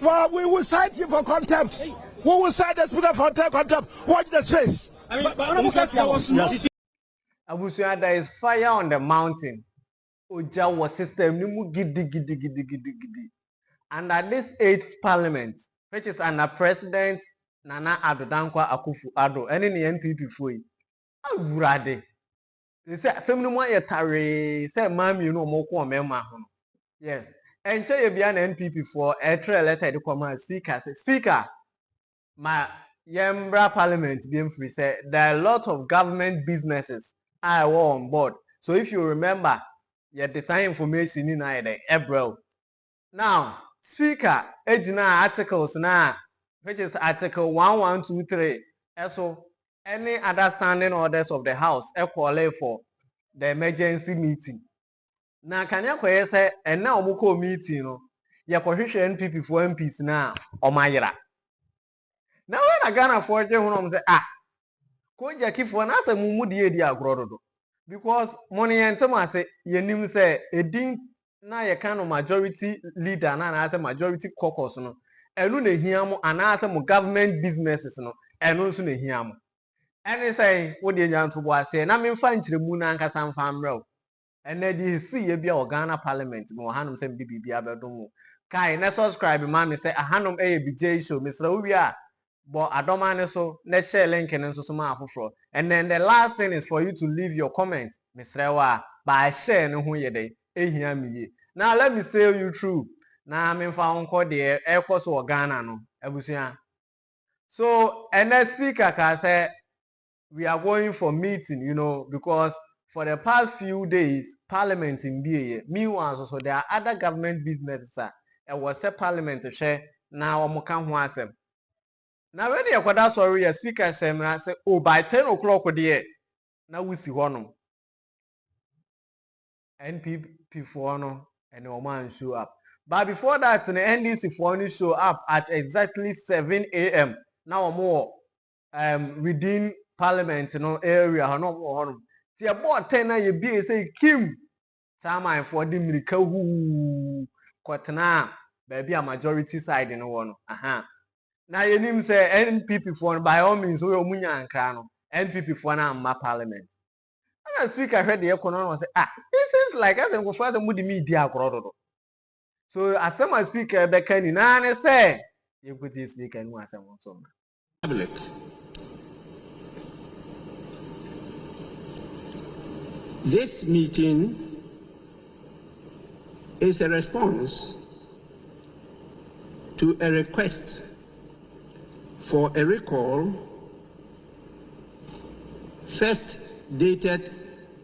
But we will cite him for contempt. We will cite the speaker for contempt. Watch the face. I mean, yes. Abusuada, there is fire on the mountain. Oja was system nimu gidi. And at this 8th parliament, which is under President Nana Addo Dankwa Akufo-Addo, any NPP foi. Awurade. They say some no more yetare, say mam you know mo ko mema ho. Yes. And say you be an NPP for a trail letter to come speaker. Speaker, my Yembra Parliament being free say there are a lot of government businesses I were on board. So if you remember, you design information in April. Now, Speaker, ejina articles now, which is Article 1123. Also, any other standing orders of the House equally for the emergency meeting. Now, can you say and now muko meeting no? You question NPP for MPs now or Mayra. Now when I gonna forge home say Koja keep one as a mumudi agrodo. Because money and Thomas say yenim say a ding na ye kind of majority leader na as a majority caucus no. Enu ne hiamu and as a government businesses no. Enu so ne hiamu. And say what the young to boy say na me find the moon and Cassam farm row. And then you see a be Ghana Parliament no hanum say BBB abedomu. Kai na subscribe man say a hanum ABJ show Mr. Ubia. But I don't mind so let's share link and so some afro. And then the last thing is for you to leave your comment, Mr. Rewa, by sharing who you day. Now let me say you true. Now I'm in found call the air course or Ghana no. So and the speaker can say we are going for meeting, you know, because for the past few days, Parliament in BA, meanwhile also there are other government businesses. It was a parliament to share now I'm come. Now when you kwada sorry your speaker say oh by 10 o'clock there now we see one NPP for no and no man show up. But before that the NDC for no show up at exactly 7 a.m. Now more within parliament no area no more. See about 10 you be say Kim time for the miracle who kwatna baby a majority side in one. Now you name say NPP for by all means we munya ankra no NPP for na ma parliament. And the speaker heard the economy and say it seems like as go for the moody media akrodo. So as some speaker be can na say you put this speaker no asem so. Public. This meeting is a response to a request for a recall first dated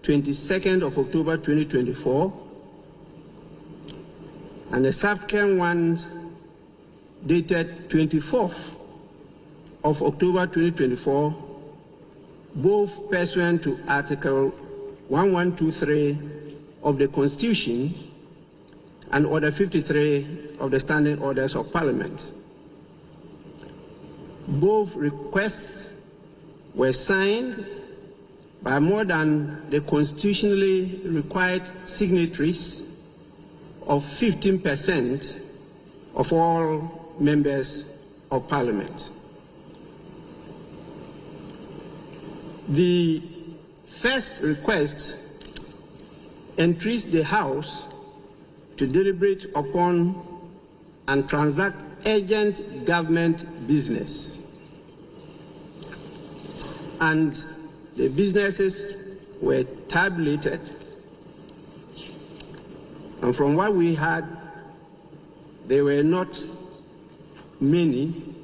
22nd of October 2024 and the second one dated 24th of October 2024, both pursuant to Article 1123 of the Constitution and Order 53 of the Standing Orders of Parliament. Both requests were signed by more than the constitutionally required signatories of 15% of all members of Parliament. The first request entreats the House to deliberate upon and transact urgent government business. And the businesses were tabulated. And from what we had, there were not many,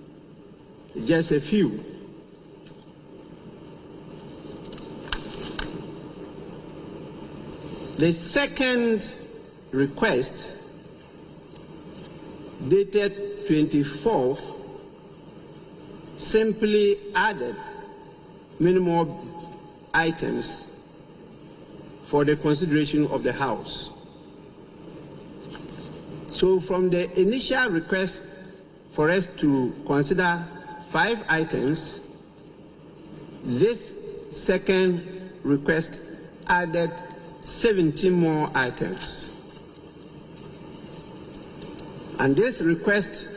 just a few. The second request, dated 24th, simply added minimal items for the consideration of the House. So from the initial request for us to consider 5 items, this second request added 17 more items. And this request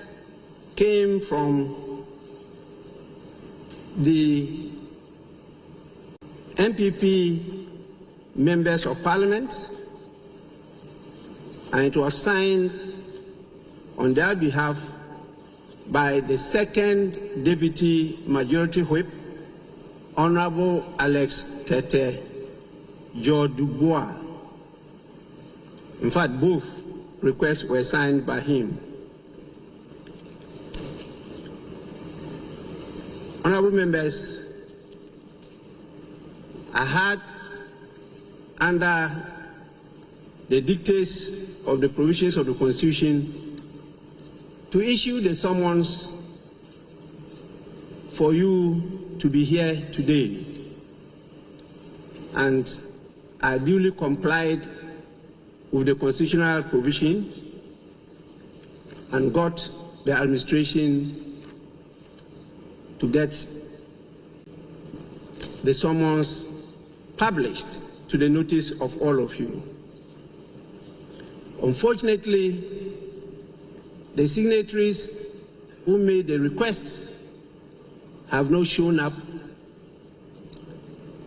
came from the NPP members of parliament, and it was signed on their behalf by the second deputy majority whip, Honorable Alex Tete Jodubois. In fact, both requests were signed by him. Honorable members, I had, under the dictates of the provisions of the Constitution, to issue the summons for you to be here today. And I duly complied with the constitutional provision and got the administration to get the summons published to the notice of all of you. Unfortunately, the signatories who made the request have not shown up,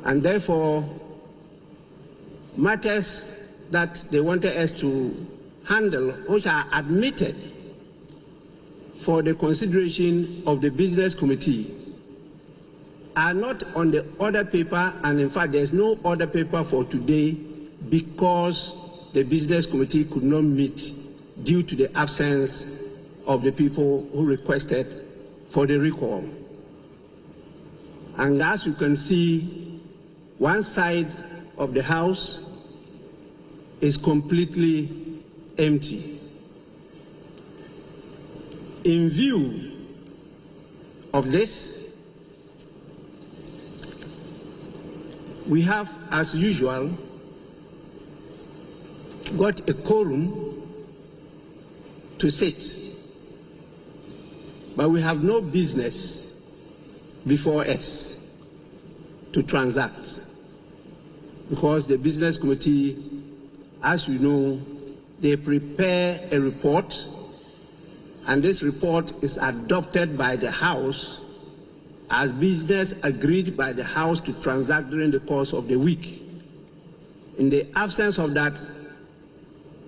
and therefore matters that they wanted us to handle, which are admitted for the consideration of the business committee, are not on the order paper, and in fact there's no order paper for today because the business committee could not meet due to the absence of the people who requested for the recall. And as you can see, one side of the House is completely empty. In view of this, we have, as usual, got a quorum to sit, but we have no business before us to transact, because the business committee, as you know, they prepare a report, and this report is adopted by the House as business agreed by the House to transact during the course of the week. In the absence of that,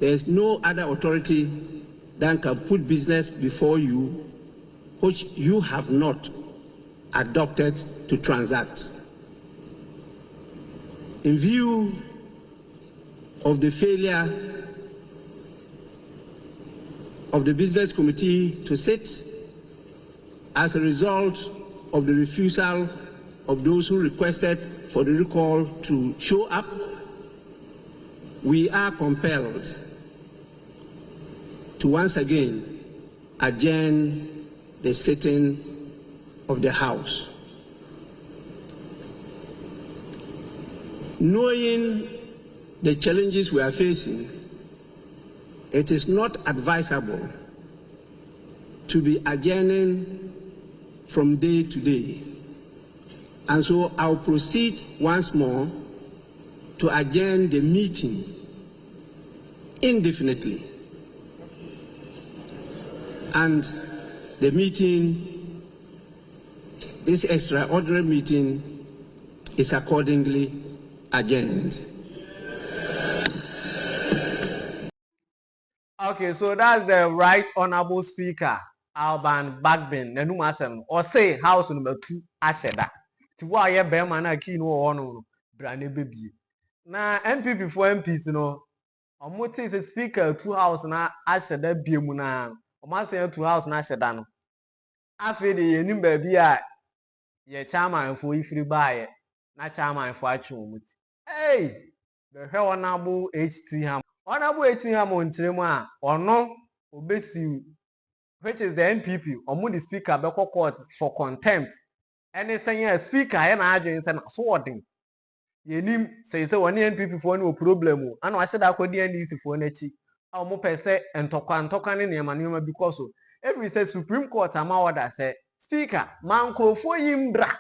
there is no other authority that can put business before you which you have not adopted to transact. In view of the failure of the business committee to sit, as a result of the refusal of those who requested for the recall to show up, we are compelled to once again adjourn the sitting of the House. Knowing the challenges we are facing, it is not advisable to be adjourning from day to day. And so I'll proceed once more to adjourn the meeting indefinitely. And the meeting, this extraordinary meeting, is accordingly adjourned. Okay, so that's the Right Honorable Speaker Alban Bagbin Nenum Asem, or say House number 2 Aseda. To why a bearman a key no one brand baby. Now NPP for MPs no, or what is a speaker 2 house na Aseda Biemuna, or must say 2 house na Sedano. After the new baby, ye chairman for if you buy it, not chairman for a hey, the Honorable HT Ham. Honorable HT Ham on Trema, or no, obesi, which is the NPP, or Moody Speaker, Beko Court for contempt. And they say, yeah, Speaker, and agents and swording. Ye name says so one NPP for no problem. And I said I could be for Nechi. Our mope say and tokan in Yamanuma because every says Supreme Court, I'm that say, Speaker, Manco for him bra.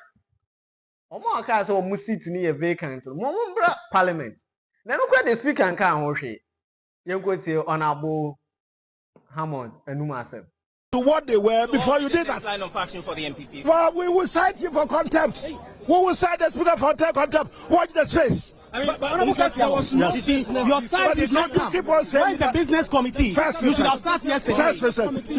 Or more cars or must sit near vacant, Mombra Parliament. Then look at the Speaker and can't wash it. You go to Honorable Hammond and Numasem. to what they were before you did that. Line of action for the NPP. Well, we will cite you for contempt. We will cite the speaker for contempt. Watch the face. I mean, but there was no your side did not come. Keep on saying where is the business committee? You should have started yesterday.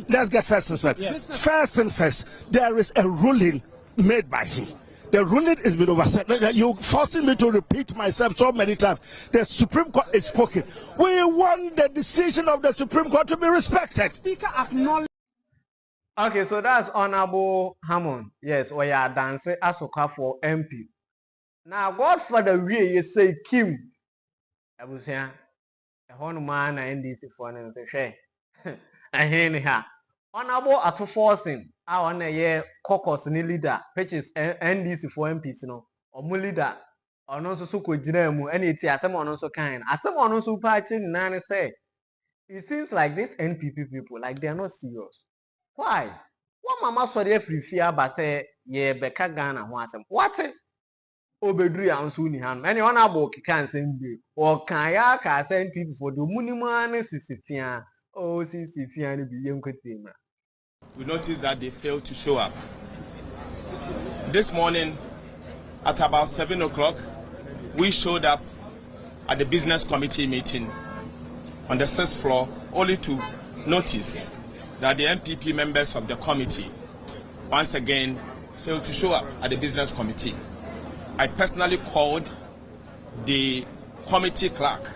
Let's get first and first. Yes. First and first, there is a ruling made by him. The ruling is been overset. You're forcing me to repeat myself so many times. The Supreme Court is spoken. We want the decision of the Supreme Court to be respected. Speaker acknowledge. Okay, so that's Honorable Hammond. Yes, we are dancing Asoka for MP. Now, Godfather, we say Kim. I was saying, a man and NDC for an say, I hear her. Honorable at forcing our year caucus ni leader, which is NDC for MPs, or more leader, or no so could general, and it's as someone also kind. As someone also party, Nana say, it seems like this NPP people, like they are not serious. Why? What mama saw the free fear, but say, yeah, Becca Ghana, what? Obedri ansuni han any honorable can send you or can ya can send people for the munimane sisifia oh sisifia ni bi yenkotima. We noticed that they failed to show up. This morning at about 7 o'clock we showed up at the business committee meeting on the 6th floor only to notice that the NPP members of the committee once again failed to show up at the business committee. I personally called the committee clerk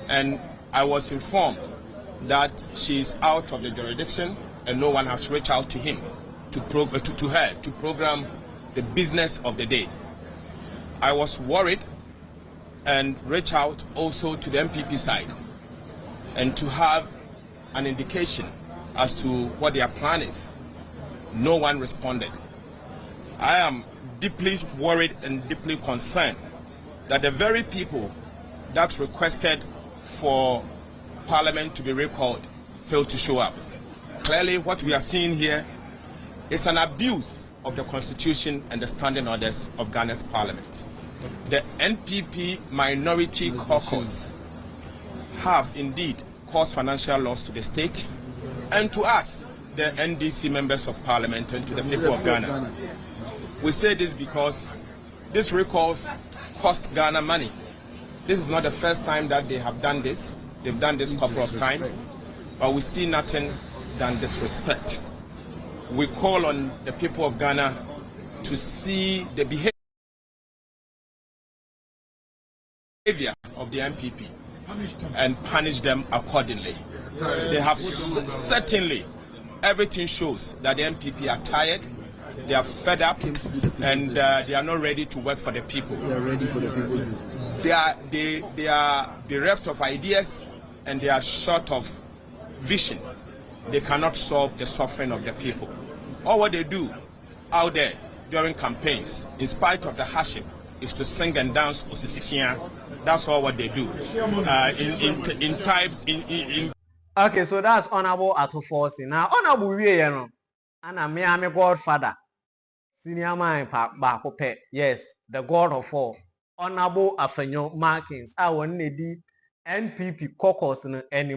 and I was informed that she is out of the jurisdiction and no one has reached out to him to her to program the business of the day. I was worried and reached out also to the NPP side and to have an indication as to what their plan is. No one responded. I am deeply worried and deeply concerned that the very people that requested for Parliament to be recalled failed to show up. Clearly, what we are seeing here is an abuse of the Constitution and the standing orders of Ghana's Parliament. The NPP minority caucus have indeed caused financial loss to the state and to us, the NDC members of Parliament, and to the people of Ghana. We say this because these recalls cost Ghana money. This is not the first time that they have done this. They've done this a couple of times, but we see nothing than disrespect. We call on the people of Ghana to see the behavior of the NPP and punish them accordingly. They have certainly, everything shows that the NPP are tired. They are fed up and they are not ready to work for the people. They are ready for the people's business. They are bereft of ideas and they are short of vision. They cannot solve the suffering of the people. All what they do out there during campaigns, in spite of the hardship, is to sing and dance osisikia. That's all what they do. In tribes, in Okay, so that's Honorable Atufosi. Now, Honorable Wieyano, and I'm a godfather. Senior man Bakope, yes, the god of all. Honorable Afenyo Markins, I want the NPP caucus in any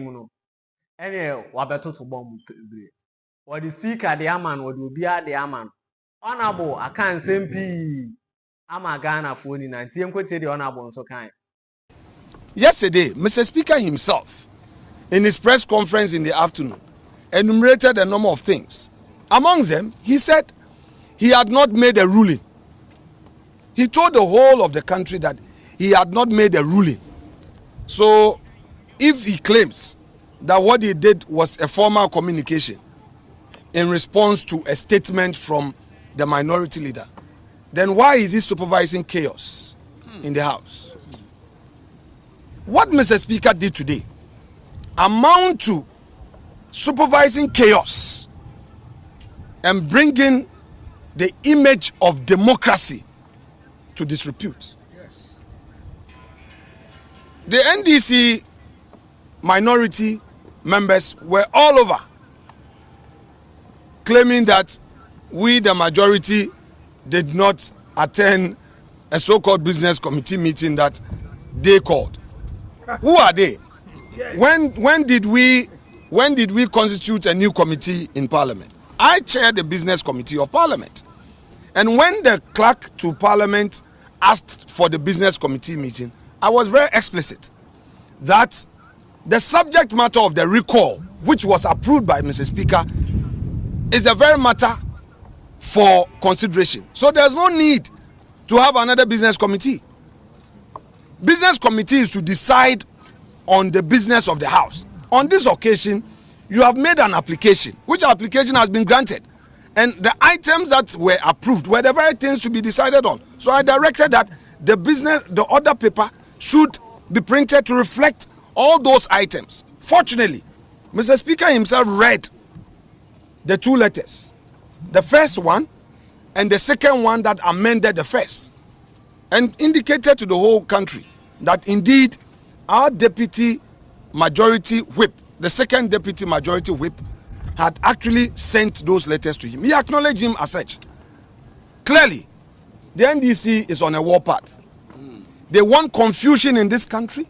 anyway, wabeto to bomb. What the speaker, the aman, what will be the aman. Honorable, I can't say I'm a Ghana for 19. The honorable so kind. Yesterday, Mr. Speaker himself, in his press conference in the afternoon, enumerated a number of things. Amongst them, he said he had not made a ruling. He told the whole of the country that he had not made a ruling. So, if he claims that what he did was a formal communication in response to a statement from the minority leader, then why is he supervising chaos in the House? What Mr. Speaker did today amount to supervising chaos and bringing the image of democracy to disrepute. Yes. The NDC minority members were all over claiming that we, the majority, did not attend a so-called business committee meeting that they called. Who are they? When did we when did we constitute a new committee in Parliament? I chair the Business Committee of Parliament. And when the clerk to Parliament asked for the Business Committee meeting, I was very explicit that the subject matter of the recall, which was approved by Mr. Speaker, is a very matter for consideration. So there's no need to have another Business Committee. Business Committee is to decide on the business of the House. On this occasion, you have made an application, which application has been granted. And the items that were approved were the very things to be decided on. So I directed that the order paper should be printed to reflect all those items. Fortunately, Mr. Speaker himself read the two letters. The first one and the second one that amended the first. And indicated to the whole country that indeed our deputy majority whip, the second deputy majority whip, had actually sent those letters to him. He acknowledged him as such. Clearly, the NDC is on a warpath. They want confusion in this country.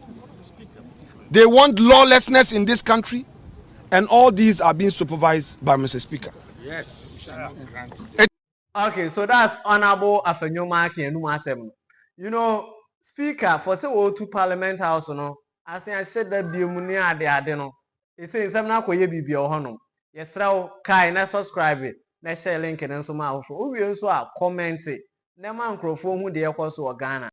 They want lawlessness in this country. And all these are being supervised by Mr. Speaker. Yes. Okay, so that's Honorable Afenyomaki and Numasem. You know, Speaker, for say to Parliament House, no, I say I said that the Munia de Adeno. It says I'm not going to be your honor. Yes, now, kind of subscribe it. Let's share link and so much. We also are commenting. The man microphone who they are also Ghana.